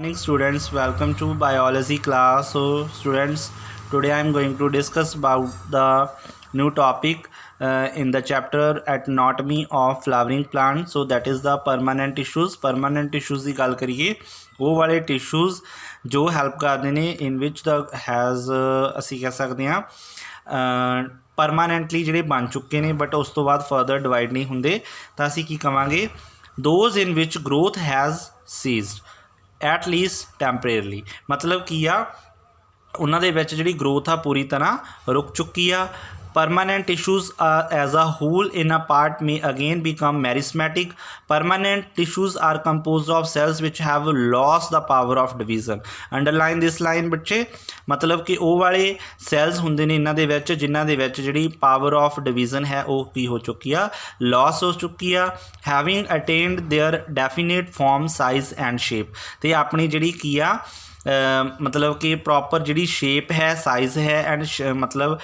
Morning students, welcome to biology class. So students, today I am going to discuss about the new topic in the chapter anatomy of flowering plant. So that is the permanent tissues. Permanent tissues की गल करिए वो वाले tissues जो help करते हैं in which the has ਅਸੀਂ कह सकते हैं परमानेंटली ਜਿਹੜੇ बन चुके हैं बट उस तो बाद फर्दर डिवाइड नहीं होंगे तो ਅਸੀਂ ਕੀ ਕਵਾਂਗੇ those in which growth has ceased at least temporarily ਮਤਲਬ ਕੀ ਆ ਉਹਨਾਂ ਦੇ ਵਿੱਚ ਜਿਹੜੀ ਗਰੋਥ ਆ ਪੂਰੀ ਤਰ੍ਹਾਂ ਰੁਕ ਚੁੱਕੀ ਆ permanent tissues as a whole in a part may again become meristematic. Permanent tissues are composed of cells which have lost the power of division. Underline this line ਬੱਚੇ ਮਤਲਬ ਕਿ ਉਹ ਵਾਲੇ ਸੈਲਸ ਹੁੰਦੇ ਨੇ ਇਹਨਾਂ ਦੇ ਵਿੱਚ ਜਿਨ੍ਹਾਂ ਦੇ ਵਿੱਚ ਜਿਹੜੀ ਪਾਵਰ ਆਫ ਡਿਵੀਜ਼ਨ ਹੈ ਉਹ ਕੀ ਹੋ ਚੁੱਕੀ ਆ ਲੋਸ ਹੋ ਚੁੱਕੀ ਆ having attained their definite form size and shape ਤੇ ਆਪਣੀ ਜਿਹੜੀ ਕੀ ਆ मतलब कि प्रॉपर जी शेप है साइज़ है एंड मतलब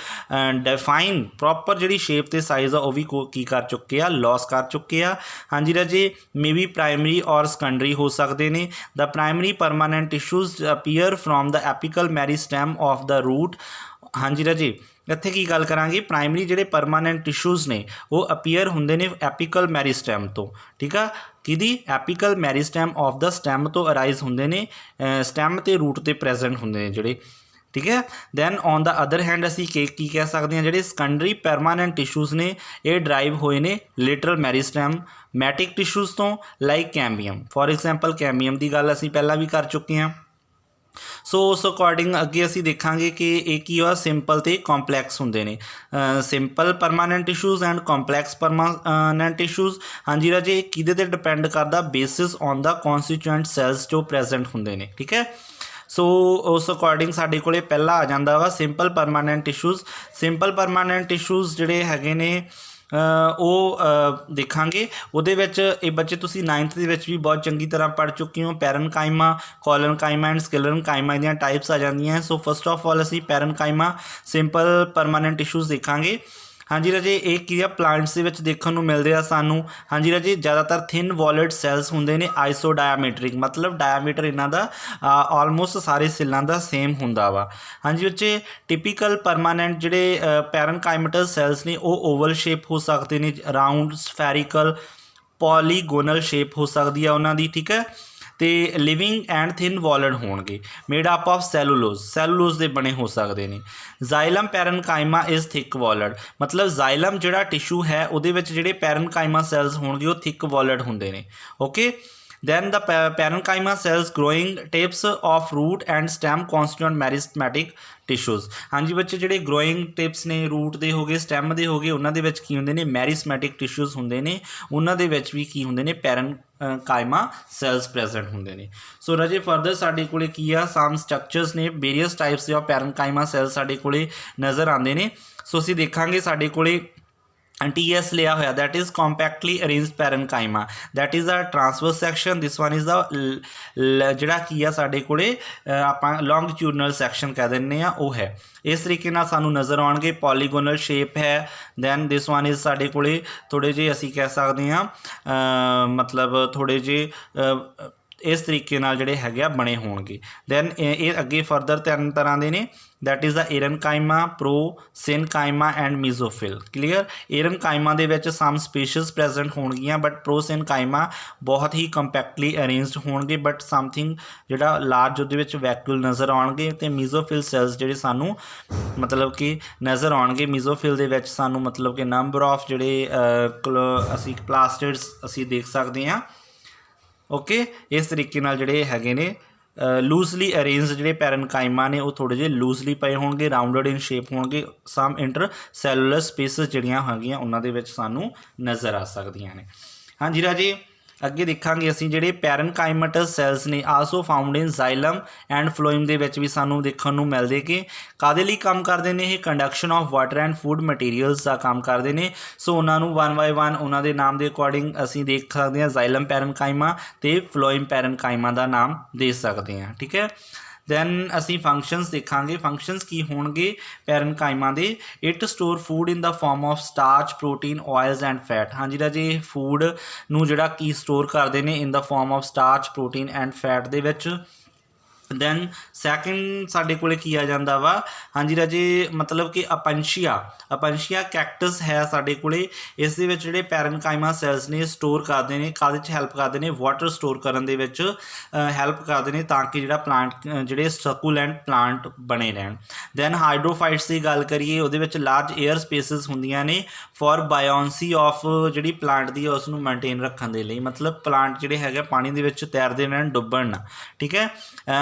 डिफाइन प्रॉपर जी शेप तो साइज़ आ भी की कर चुके हैं लॉस कर चुके हैं। हाँ जी राजे मे बी प्राइमरी और सकंडरी हो सकते हैं। The primary permanent tissues appear from the apical meristem of the root. हाँ जी राजे ਇੱਥੇ ਕੀ ਗੱਲ ਕਰਾਂਗੇ ਪ੍ਰਾਇਮਰੀ ਜਿਹੜੇ ਪਰਮਾਨੈਂਟ ਟਿਸ਼ੂਜ਼ ਨੇ ਉਹ ਅਪੀਅਰ ਹੁੰਦੇ ਨੇ ਐਪੀਕਲ ਮੈਰੀਸਟੈਮ ਤੋਂ ਠੀਕ ਆ ਕਿਹਦੀ ਐਪੀਕਲ ਮੈਰੀਸਟੈਮ ਆਫ ਦਾ ਸਟੈਮ ਤੋਂ ਅਰਾਈਜ਼ ਹੁੰਦੇ ਨੇ ਸਟੈਮ ਤੇ ਰੂਟ ਤੇ ਪ੍ਰੈਜ਼ੈਂਟ ਹੁੰਦੇ ਨੇ ਜਿਹੜੇ ਠੀਕ ਹੈ। Then on the other hand ਅਸੀਂ ਕੀ ਕਹਿ ਸਕਦੇ ਹਾਂ ਜਿਹੜੇ ਸੈਕੰਡਰੀ ਪਰਮਾਨੈਂਟ ਟਿਸ਼ੂਜ਼ ਨੇ ਇਹ ਡਰਾਈਵ ਹੋਏ ਨੇ ਲਿਟਰਲ ਮੈਰੀਸਟੈਮ ਮੈਟਿਕ ਟਿਸ਼ੂਜ਼ ਤੋਂ ਲਾਈਕ ਕੈਂਬੀਅਮ ਫॉर एग्जांपल ਕੈਂਬੀਅਮ ਦੀ ਗੱਲ ਅਸੀਂ ਪਹਿਲਾਂ ਵੀ ਕਰ ਚੁੱਕੇ ਹਾਂ। सो उस अकॉर्डिंग अगे असी देखांगे कि एक ही आ सिंपल तो कॉम्पलैक्स होंगे ने simple permanent tissues and complex permanent tissues. हाँ जी राजे किहदे ते डिपेंड करता basis on the constituent cells जो प्रेजेंट होंगे ने ठीक है। सो उस अकॉर्डिंग साडे कोले पहला आ जाता वा simple permanent tissues. Simple permanent tissues जिहड़े हैगे ने ਉਹ ਦੇਖਾਂਗੇ ਉਹਦੇ ਵਿੱਚ ਇਹ ਬੱਚੇ ਤੁਸੀਂ 9th ਦੇ ਵਿੱਚ ਵੀ ਬਹੁਤ ਚੰਗੀ ਤਰ੍ਹਾਂ ਪੜ੍ਹ ਚੁੱਕੇ ਹੋ ਪੈਰਨਕਾਈਮਾ ਕੋਲਨਕਾਈਮਾ ਐਂਡ ਸਕਲੇਰਨਕਾਈਮਾ ਦੀਆਂ ਟਾਈਪਸ ਆ ਜਾਂਦੀਆਂ। ਸੋ ਫਸਟ ਆਫ ਆਲ ਅਸੀਂ ਪੈਰਨਕਾਈਮਾ ਸਿੰਪਲ ਪਰਮਾਨੈਂਟ ਟਿਸ਼ੂਜ਼ ਦੇਖਾਂਗੇ। हाँ जी राजे एक की प्लांट्स के देखने को मिलते हैं सानू। हाँ जी राजे ज़्यादातर थिन वॉलेट सैल्स होंगे ने आइसो डायामीट्रिक मतलब डायामीटर इन्हों का ऑलमोस्ट सारे सैलों का सेम होंदा वा। हाँ जी बच्चे टिपिकल परमानेंट जोड़े पैरनकाइमेटल सैल्स ने वो ओवल शेप हो सकते हैं राउंड स्फेरिकल पॉलीगोनल शेप हो सकती है उन्होंने ठीक है। तो लिविंग एंड थिन वॉलड होणगे मेड अप ऑफ सैलूलोज के बने हो सकते हैं। Xylem parenchyma is thick walled मतलब जाइलम जोड़ा टिशू है वो जोड़े पैरनकाइमा सैल्स होणगे वो थिक वॉलड होंगे ने okay. then the parenchyma cells growing tips of root and stem constituent meristematic tissues। हाँ जी बच्चे ਜਿਹੜੇ growing tips ने root ਦੇ ਹੋਗੇ stem ਦੇ ਹੋਗੇ ਉਹਨਾਂ ਦੇ ਵਿੱਚ ਕੀ ਹੁੰਦੇ ਨੇ meristematic tissues ਹੁੰਦੇ ਨੇ ਉਹਨਾਂ ਦੇ ਵਿੱਚ ਵੀ ਕੀ ਹੁੰਦੇ ਨੇ parenchyma cells present ਹੁੰਦੇ ਨੇ। ਸੋ ਰਾਜੇ ਫਰਦਰ ਸਾਡੇ ਕੋਲੇ ਕੀ ਆ some structures ਨੇ various types of parenchyma cells ਸਾਡੇ ਕੋਲੇ ਨਜ਼ਰ ਆਉਂਦੇ ਨੇ। ਸੋ ਅਸੀਂ ਦੇਖਾਂਗੇ ਸਾਡੇ ਕੋਲੇ TS लिया होया that is compactly arranged parenchyma that is a transverse section this one is the जिहड़ा की आ साडे कोले आपां लॉन्गिट्यूडनल सैक्शन कह दिंदे आ वो है इस तरीके नाल सानू नज़र आउणगे पॉलीगोनल शेप है। दैन दिस वन इज़ साडे कोले थोड़े जे असीं कह सकते हैं मतलब थोड़े जे इस तरीके नाल जिहड़े हैगे आ बने होणगे। दैन ये अगे फर्दर तीन तरह के ने that is the aerenchyma prosenchyma and mesophyll clear. Aerenchyma दे विच सम स्पीशीज़ प्रेजेंट होणगियां बट प्रोसिनकाइमा बहुत ही कंपैक्टली अरेंज्ड होणगे बट समथिंग जिहड़ा लार्ज उहदे विच वैक्यूल नज़र आउणगे। ते मीजोफिल सैल्स जिहड़े सानू मतलब कि नज़र आउणगे मीजोफिल दे विच सानू मतलब कि नंबर ऑफ जिहड़े असीं प्लास्टिड्स असीं देख सकते हैं ओके। इस तरीके नाल जिहड़े हैगे ने लूजली अरेंज जोड़े पैरनकाइमा ने वो थोड़े जे लूजली पे होंगे राउंडड इन शेप होंगे सम इंटर सैलूलर स्पेसिस जड़ियाँ हैगियां उन्हां दे विच सानू नज़र आ सकदियां ने। हाँ जी राजे अगे देखांगे असीं जिहड़े पैरनकाइमेटल सैल्स ने also found in xylem and phloem दे विच भी सानू देखण नूं मिलदे कि कादे लई काम करदे ने ये conduction of water and food materials का काम करदे ने। सो उन्हां नूं वन बाय वन उन्हां दे नाम के अकॉर्डिंग असीं देख सकते हैं जाइलम पैरनकाइमा ते फ्लोइम पैरनकाइमा का नाम दे सकते हैं ठीक है। दैन असी फंक्शनस देखांगे फंक्शनस की होणगे पैरनकाइमा दे it store food in the form of starch protein oils and fat. हाँ जी राजे फूड नूं जिहड़ा की स्टोर करते हैं in the form of starch protein and fat दे विच दैन सैकेंड साडे कोले की आ जांदा वा, हाँ जी राजे, मतलब कि अपंशिया कैक्टस है साडे कोले। इस दे विच जिहड़े पैरनकाइमा सैल्स ने स्टोर करते हैं, काहदे च हेल्प करते हैं, वाटर स्टोर करन दे विच हेल्प करते हैं ताकि जिहड़ा प्लांट जिहड़े सकूलेंट प्लांट बने रहन। दैन हाइड्रोफाइट्स की गल करिए, उहदे विच लार्ज एयर स्पेसिस होंदियां ने फॉर बायोंसी ऑफ जिहड़ी प्लांट दी उसनूं मेनटेन रखण दे लई, मतलब प्लांट जिहड़े हैगे पानी दे विच तैरदे रहन, डुब्बण ना, ठीक है।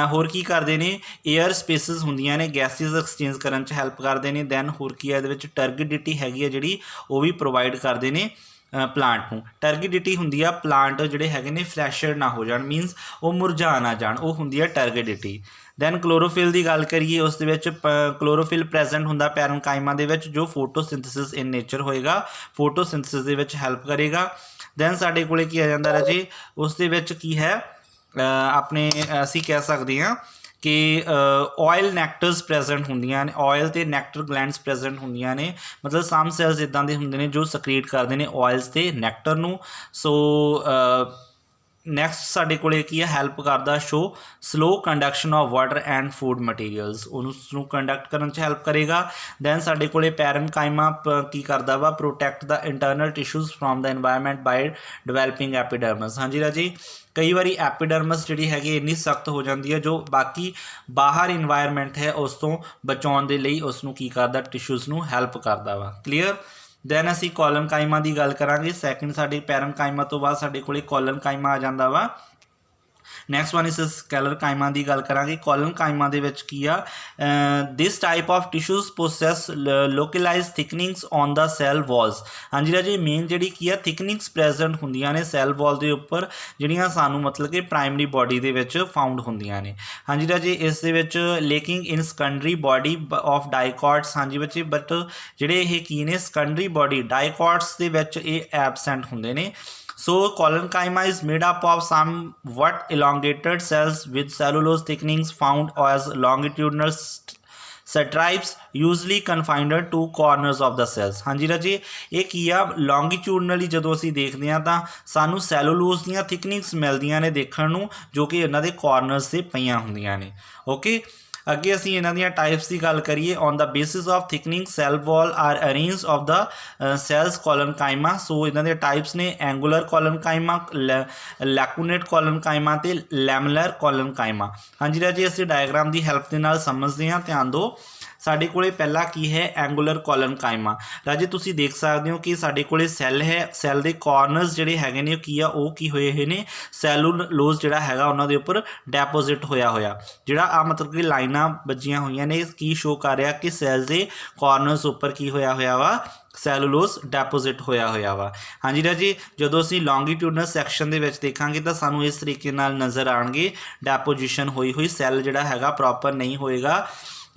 होर की करते हैं, एयर स्पेसिस होंदियां ने गैसिस एक्सचेंज करन च हेल्प करते हैं। दैन होर की है, इहदे विच टर्गिडिटी हैगी है जिहड़ी वो भी प्रोवाइड करते हैं प्लांट नूं। टर्गिडिटी हुंदी आ प्लांट जिहड़े हैगे ने फ्लैशर ना हो जाण, मीनस वो मुरझा ना जाण, वो हुंदी आ टर्गिडिटी। दैन क्लोरोफिल की गल करिए, उस दे विच क्लोरोफिल प्रेजेंट हुंदा पैरनकाइमा दे विच, जो फोटोसिंथेसिस इन नेचर होएगा, फोटोसिंथेसिस दे विच हेल्प करेगा। दैन साडे कोले की आ जांदा राजे, उस दे विच की है अपने असी कह सकते हैं कि ऑयल नैक्टर्स प्रेजेंट होंदियां ने, ऑयल ते नैक्टर ग्लैंड्स प्रेजेंट होंदियां ने, मतलब सम सैल्स इदां दे हुंदे ने जो सक्रीट करते हैं ऑयल्स ते नैक्टर नूं। सो नैक्सट साडे कोले की है, हैल्प करदा show slow conduction of water and food materials, उसनूं कंडक्ट करन च हैल्प करेगा। दैन साडे कोले पैरनकाइमा की करदा वा, protect the internal tissues from the environment by developing epidermis. हाँ जी राजी, कई बार एपीडर्मस जिहड़ी हैगी इन्नी सख्त हो जाती है जो बाकी बाहर इन्वायरमेंट है उस तो बचाउण दे लई उसनूं की करदा, टिश्यूज़ नूं हैल्प करदा वा। क्लीयर। दैन असी कॉलनकाइमा की गल करांगे, सैकेंड साडी पैरनकाइमा तो बाद साडे कोले कॉलनकाइमा आ जांदा वा। नैक्सट वन इज स्कैलरकाइमा की गल करांगे। कॉलनकाइमा दे विच की आ, this type of tissues possess localise thickenings on the cell walls. हाँ जी राजे, मेन जिहड़ी की आ थिकनिंग्स प्रेजेंट होंदियां ने सैल वॉल के उपर, जिहड़ियां सानू मतलब कि प्राइमरी बॉडी दे विच फाउंड होंदियां ने। हाँ जी राजे, इस दे विच lacking in secondary body of dicots. हाँ जी बच्चे, बट जिहड़े ये की ने सकंडरी बॉडी डाइकॉट्स दे विच ये एबसेंट होंदे ने। So collenchyma is made up of somewhat elongated cells with cellulose thickenings found as longitudinal stripes usually confined to corners of the cells। हाँ जी राजे, ये की आ लॉन्गिट्यूडनली जो असी देखते हैं तो सानू सैलूलोज दीयां थिकनिंग्स मिलदियां ने देखण नूं, जो कि इन्हां दे कॉर्नर्स से पईयां हुंदियां ने। ओके, अगे असी इन्हां दीयां टाइप्स की गल करिए। On the basis of thickening cell wall are arrange of the cells collenchyma. So इन्हां दे टाइप्स ने एंगुलर कॉलनकाइमा, लैकुनेट कॉलनकाइमा ते लैमलर कॉलनकाइमा। हाँ जी राजे, असी डायग्राम की हेल्प के नाल समझते हैं, ध्यान दो। साडे कोले पहला की है एंगुलर कॉलनकाइमा। राजे तुसी देख सकते हो कि साडे कोले सैल है, सैल के कॉर्नर्स जिहड़े हैगे ने की आ वो की होए हुए ने, सैलूलोज जिहड़ा हैगा उन्हां दे उपर डैपोजिट होया होया, जिहड़ा आ मतलब कि लाइनां बजियां होईयां ने, की शो कर रहा कि सैल के कॉर्नर्स उपर की होया होया वा, सैलूलोज डैपोजिट होया होया वा। हाँ जी राजी, जदों असीं लॉन्गिट्यूडनल सैक्शन दे विच देखांगे तो सानू इस तरीके नाल नज़र आउणगे, डैपोजिशन होई हुई सैल जिहड़ा हैगा प्रॉपर नहीं होएगा,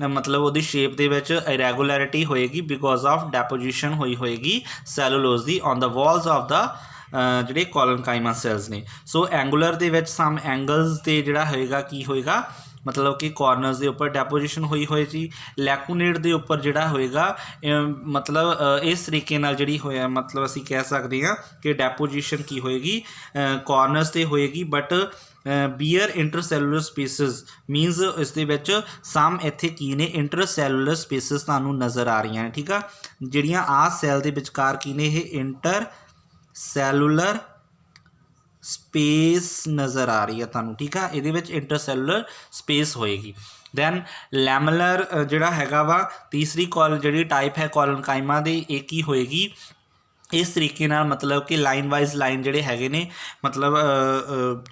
मतलब वो शेप दे विच इरैगुलैरिटी होएगी बिकॉज ऑफ डैपोजिशन होई होएगी cellulose the on the walls of the जिहड़े कॉलनकाइमा सैल्स ने। सो एंगुलर दे विच सम एंगल्स ते जिहड़ा होएगा की होएगा, मतलब कि कॉर्नर्स के उपर डैपोजिशन हुई होए जी। लैकुनेट के उपर जिहड़ा होएगा मतलब इस तरीके नाल जिहड़ी होया, मतलब असीं कह सकते हैं कि डैपोजिशन की होएगी कॉर्नर्स ते होएगी, बट बीयर इंटरसैलूलर स्पेसिस मीनस इस दे विच सम इत्थे की ने इंटरसैलूलर स्पेसिस तुहानूं नज़र आ रही हैं, ठीक है, जिहड़ियां आ सैल दे विचकार की ने ये इंटरसैलूलर स्पेस नज़र आ रही है तुहानूं, ठीक है, इहदे विच इंटरसैलूलर स्पेस होएगी। दैन लैमलर जिहड़ा हैगा वा तीसरी कॉल जिहड़ी टाइप है कॉलनकाइमा दी, एक ही होएगी इस तरीके नाल, मतलब कि लाइन वाइज लाइन जिहड़े हैगे ने, मतलब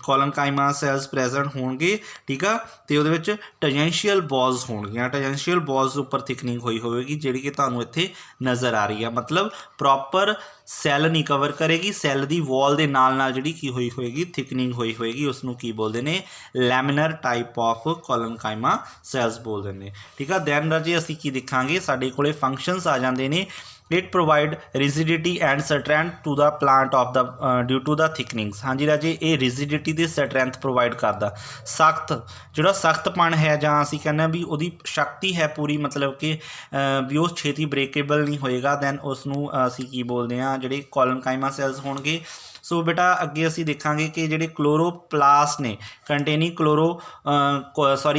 कॉलनकाइमा सैल्स प्रेजेंट होणगे, ठीक है, तो उहदे विच टेंजेंशियल बॉल्स होणगियां, टेंजेंशियल बॉल्स उपर थिकनिंग होई होएगी जिहड़ी कि तुहानूं इत्थे नज़र आ रही है, मतलब प्रॉपर सैल नहीं कवर करेगी, सैल की वॉल के नाल नाल जिहड़ी की हुई होएगी थिकनिंग हुई होएगी, उसनूं की बोलते हैं laminar type of collenchyma cells बोलते हैं, ठीक है। दैन राजे असीं की दिखांगे, साडे कोले फंक्शनस आ जांदे ने। It provide rigidity and strength to the plant of the due to the thickenings. हाँ जी राजे, ये रिजिडिटी ते स्ट्रैंथ प्रोवाइड करता, सख्त जो सख्तपन है जां असीं कहने भी उहदी शक्ति है पूरी, मतलब कि भी वो छेती ब्रेकेबल नहीं होएगा। दैन उसनूं असीं की बोलते हैं जिहड़े कॉलनकाइमा सैल्स होणगे। सो बेटा अगे असी देखा कि ਜਿਹੜੇ क्लोरोप्लास्ट ने कंटेनिंग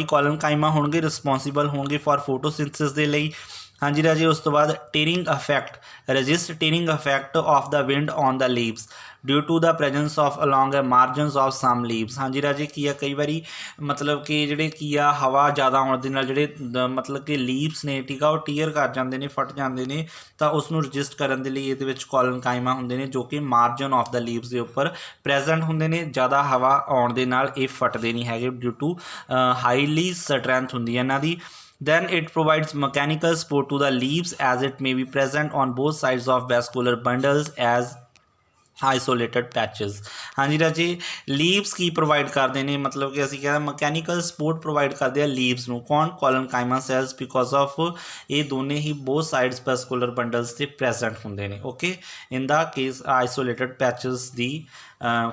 कॉलनकाइमा होणगे रिस्पोंसिबल होणगे फॉर फोटोसिंथेसिस ਦੇ ਲਈ। हाँ जी राजे उस तो बाद tearing effect resist tearing effect of the wind on the leaves due to the presence of along margins of some leaves. हाँ जी राजे की आ कई बारी मतलब कि ਜਿਹੜੇ ਕੀ ਆ ਹਵਾ ਜ਼ਿਆਦਾ ਆਉਣ ਦੇ ਨਾਲ ਜਿਹੜੇ ਮਤਲਬ ਕਿ ਲੀਵਸ ਨੇ ਠੀਕ ਆ ਉਹ ਟੀਅਰ ਕਰ ਜਾਂਦੇ ਨੇ ਫਟ ਜਾਂਦੇ ਨੇ ਤਾਂ ਉਸ ਨੂੰ ਰਜਿਸਟ ਕਰਨ ਦੇ ਲਈ ਇਹਦੇ ਵਿੱਚ ਕੌਲਨਕਾਈਮਾ ਹੁੰਦੇ ਨੇ ਜੋ ਕਿ ਮਾਰਜਨ ਆਫ ਦਾ ਲੀਵਸ ਦੇ ਉੱਪਰ ਪ੍ਰੈਜ਼ੈਂਟ ਹੁੰਦੇ ਨੇ। ਜ਼ਿਆਦਾ ਹਵਾ ਆਉਣ ਦੇ ਨਾਲ ਇਹ ਫਟਦੇ ਨਹੀਂ ਹੈਗੇ ਡਿਊ ਟੂ ਹਾਈਲੀ ਸਟਰੈਂਥ ਹੁੰਦੀ ਹੈ ਇਹਨਾਂ ਦੀ। Then it provides mechanical support to the leaves as it may be present on both sides of vascular bundles as isolated patches. हाँ जी राजे लीव्स की प्रोवाइड करते हैं मतलब कि असं क्या मकैनिकल सपोर्ट प्रोवाइड करते हैं लीव्स में कौन कॉलनकाइमा सैल्स बिकॉज ऑफ ये दोनों ही बोथ साइड्स वैस्कुलर बंडल्स से प्रेजेंट होंगे ने okay in the case isolated patches the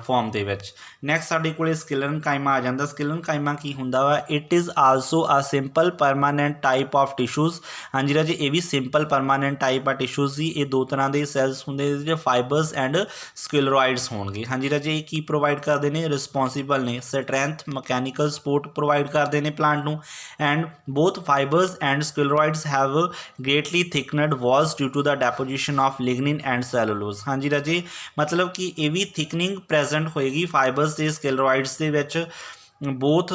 form they which. Next साडे कोले स्किलनकाइमा आ जाता। स्किलनकाइमा की हुंदा वा it is also a simple permanent type of tissues. हाँ जी राजे ये भी सिंपल परमानेंट टाइप आ टिशूज़ ही ये दो तरह के सैल्स होंगे फाइबर्स एंड स्किलरॉइड्स होंगे। हाँ जी राजे की प्रोवाइड करते हैं रिस्पोंसिबल ने स्ट्रैंथ मकैनिकल सपोर्ट प्रोवाइड करते हैं प्लांट नूं and both fibres and sclereids have greatly thickened walls due to the deposition of lignin and cellulose. हाँ जी राजे मतलब कि ये भी थिकनिंग प्रेजेंट होएगी फाइबर्स के स्किलरॉइड्स के विच बोथ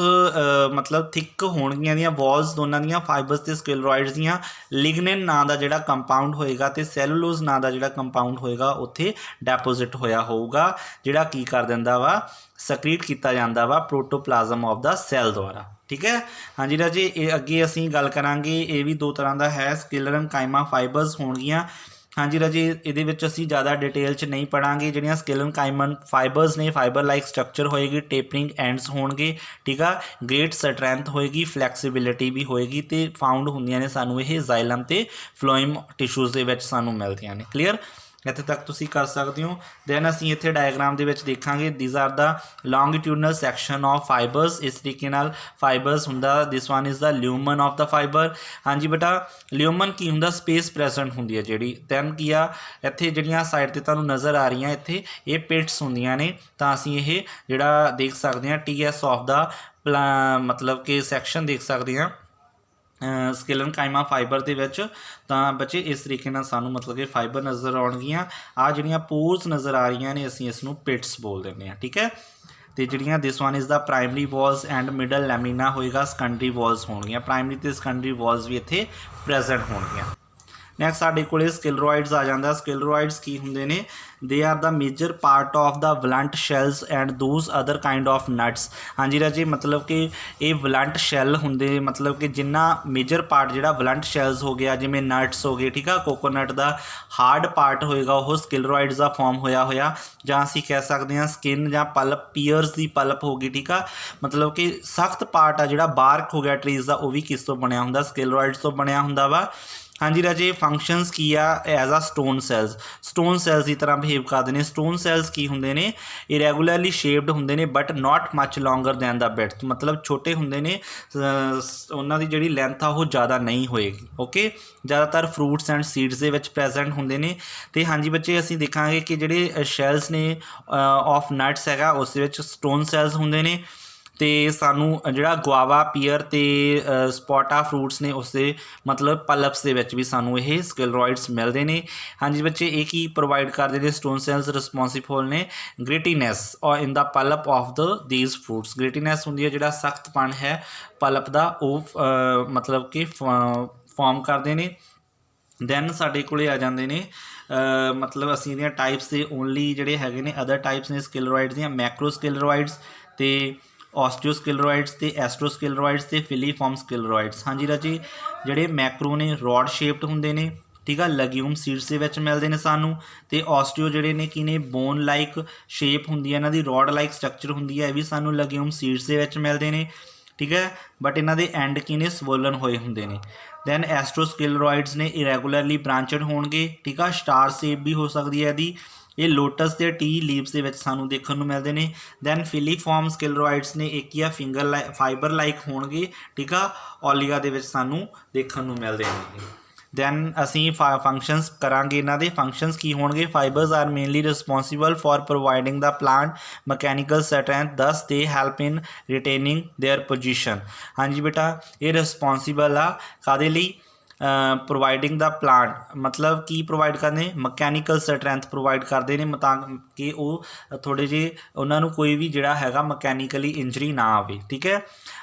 मतलब थिक होणगियां ਦੀਆਂ वॉल्स दोनों ਦੀਆਂ फाइबर्स ਤੇ स्किलरॉइड्स ਦੀਆਂ लिग्निन ਨਾਂ ਦਾ ਜਿਹੜਾ कंपाउंड ਹੋਏਗਾ ਤੇ ਸੈਲੂਲੋਜ਼ ਨਾਂ ਦਾ ਜਿਹੜਾ कंपाउंड ਹੋਏਗਾ ਉੱਥੇ ਡੈਪੋਜ਼ਿਟ ਹੋਇਆ ਹੋਊਗਾ ਜਿਹੜਾ ਕੀ ਕਰ ਦਿੰਦਾ ਵਾ ਸਕਰੀਟ ਕੀਤਾ ਜਾਂਦਾ ਵਾ प्रोटोप्लाज्म ऑफ द सैल द्वारा। ठीक है हाँ जी राजे अगे असीं गल करांगे ये भी दो तरह का है स्किलनकाइमा फाइबर्स होणगियां। हाँ जी राजे ये असी ज़्यादा डिटेल च नहीं पढ़ांगे जिहड़ियां स्किलनकाइमन फाइबर्स ने फाइबर लाइक स्ट्रक्चर होएगी टेपरिंग एंड्स होणगे ठीक आ ग्रेट स्ट्रैंथ होएगी फ्लैक्सीबिलिटी भी होएगी तो फाउंड होंदियां ने सानू ये जाइलम ते फ्लोइम टिशूज़ दे विच सानू मिलदियां ने। क्लीयर इत्थे तक तुसीं कर सकते हो। दैन असीं इत्थे डायग्राम दे विच देखांगे these are the longitudinal section of fibres इस तरीके नाल फाइबर्स हुंदा this one is the lumen of the fibre. हाँ जी बेटा ल्यूमन की हुंदा स्पेस प्रेजेंट हुंदी है जिहड़ी दैन की आ इत्थे जिहड़ियां साइड ते तुहानूं नज़र आ रही इत्थे ये पिट्स हुंदियां ने तां असीं ये जिहड़ा देख सकते हैं TS ऑफ द मतलब कि सैक्शन देख सकते हैं स्किलनकाइमा फाइबर के विच तां बच्चे इस तरीके नाल सानू मतलब कि फाइबर नज़र आउणगियां आ जिहड़ियां पोर्स नज़र आ रही ने असीं इसनूं पिट्स बोल दिंदे हां। ठीक है तो जिहड़ियां this one is the primary walls and middle lamina होएगा सकंडरी वॉल्स होणगियां प्राइमरी ते सकंडरी वॉल्स भी इत्थे प्रेजेंट होणगियां। नैक्सट साडे कोले स्किलरॉइड्स आ जांदा। स्किलरॉइड्स की हुंदे ने they are the major part of the walnut shells and those other kind of nuts. हाँ जी राजे मतलब कि ये वलंट शैल होंगे मतलब कि जिन्ना मेजर पार्ट जिहड़ा वलंट शैल्स हो गया जिमें नट्स हो गए ठीक है कोकोनट का हार्ड पार्ट होएगा वो स्किलरॉइड्स का फॉर्म होया जां असीं कह सकते हैं स्किन जां पल्प पीयर्स की पल्प हो गई ठीक है मतलब कि सख्त पार्ट आ जिहड़ा बार्क हो गया ट्रीज का वह भी किस तो बनया हुंदा स्किलरॉइड्स तो बनया हुंदा वा। हाँ जी राजे फंक्शनस की आ एज आ स्टोन सैल्स की तरह बिहेव करते हैं। स्टोन सैल्स की होंगे ने इरैगुलरली शेप्ड होंगे ने but not much longer than the breadth मतलब छोटे होंगे ने उन्हों की जी लेंथ आ वो ज़्यादा नहीं होएगी ओके ज़्यादातर फ्रूट्स एंड सीड्स के प्रेजेंट होंगे ने। तो हाँ जी बच्चे असीं देखांगे कि जिहड़े शैल्स ने ऑफ नट्स हैगा उस स्टोन सैल्स होंगे ने तो सानू जिहड़ा गुआवा पीयर ते स्पॉटा फ्रूट्स ने उसके मतलब पल्प्स दे विच भी सानू ये स्किलरॉइड्स मिलते हैं। हाँ जी बच्चे एक ही प्रोवाइड करते हैं स्टोन सैल्स रिस्पोंसिबल ने ग्रिटीनेस और इन the pulp of the these fruits grittiness होंदी है जिहड़ा सख्तपन है पल्प का वो मतलब कि फॉर्म करते हैं। दैन साडे कोले आ जाते हैं मतलब असीं इहदियां टाइप्स दे ओनली जिहड़े हैगे ने अदर टाइप्स ने स्किलरॉइड्स दियां मैक्रो स्किलरॉइड्स ते ऑस्टियोस्किलरॉइड्स ते एस्ट्रोस्किलरॉइड्स ते फिलीफॉर्म स्किलरॉइड्स। हाँ जी राजी जिहड़े मैक्रो ने रॉड शेप्ड होंदे ने ठीक है लग्यूम सीड्स के विच मिलते हैं सानू तो ऑस्टियो जिहड़े ने की ने बोन लाइक शेप होंदी है इन्हां दी रॉड लाइक स्ट्रक्चर होंदी है भी सानू लग्यूम सीड्स के विच मिलते हैं ठीक है बट इन्हां दे एंड की ने स्वोलन होए होंदे ने। दैन एस्ट्रोस्किलरॉइड्स ने इरैगुलरली ब्रांचड होणगे ठीक है स्टार शेप भी हो सकती है दी ये लोटस के टी लीव्स के सानू देखने को मिलते हैं। दैन फिलीफॉर्म स्किलरॉइड्स ने एक या फाइबर लाइक होणगे ठीक है ओलिया के सानू देखने को मिलते हैं। ਦੈਨ ਅਸੀਂ ਫੰਕਸ਼ਨਸ ਕਰਾਂਗੇ ਇਹਨਾਂ ਦੇ। ਫੰਕਸ਼ਨਸ ਕੀ ਹੋਣਗੇ? Fibres are mainly responsible for providing the plant mechanical strength, thus they help in retaining their position. हाँ जी बेटा, ये रिस्पॉन्सिबल आ कादे लई? प्रोवाइडिंग द प्लांट मतलब की प्रोवाइड करते हैं? मकैनिकल स्ट्रैंथ प्रोवाइड करते हैं ਤਾਂ कि वो थोड़े जे उन्होंने कोई भी जिहड़ा हैगा मकैनिकली इंजरी ना आवे। ठीक है,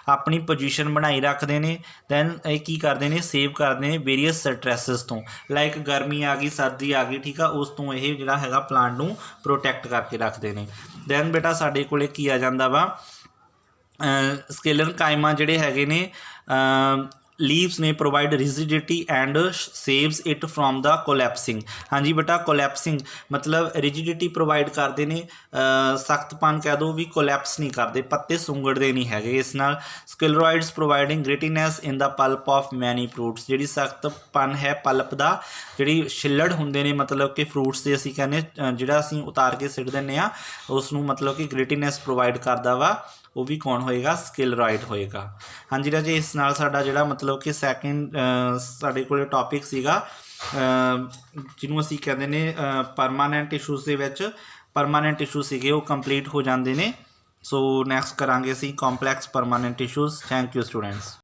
अपनी पोजीशन बनाई रखते हैं। दैन ये की करते हैं? सेव करते हैं वेरीअस स्ट्रैसिस तो, लाइक गर्मी आ गई, सर्दी आ गई। ठीक है, उस तो ये जिहड़ा हैगा प्लांट नूं प्रोटैक्ट करके रखते हैं। दैन बेटा साडे कोले की आ जांदा वा स्केलन कायमा जिहड़े हैगे ने लीव्स ने provide rigidity and saves it from the collapsing. हाँ जी बेटा, कोलैप्सिंग मतलब रिजिडिटी प्रोवाइड करते हैं, सख्तपन कह दो भी, कोलैप्स नहीं करते, पत्ते सुंगड़ते नहीं है इस नाल। Sclereids providing grittiness in the pulp of many fruits, जी सख्तपन है पल्प का, जी छिल्लड़ होंगे ने मतलब कि फ्रूट्स से असी कहने जोड़ा असी उतार के सिट दें उसनों मतलब कि ग्रिटीनेस प्रोवाइड करता वा, वो भी कौन होएगा? स्क्लेरॉइड होएगा। हाँ जी राजे, इस नाल साडा जिहड़ा मतलब कि सैकेंड साडे कोले टॉपिक सीगा जिन्हों असी कहते ने परमानेंट टिशूज़ दे विच परमानेंट टिशू सीगे वो कंप्लीट हो जाते हैं। सो नैक्सट करांगे असी complex permanent tissues. Thank you students.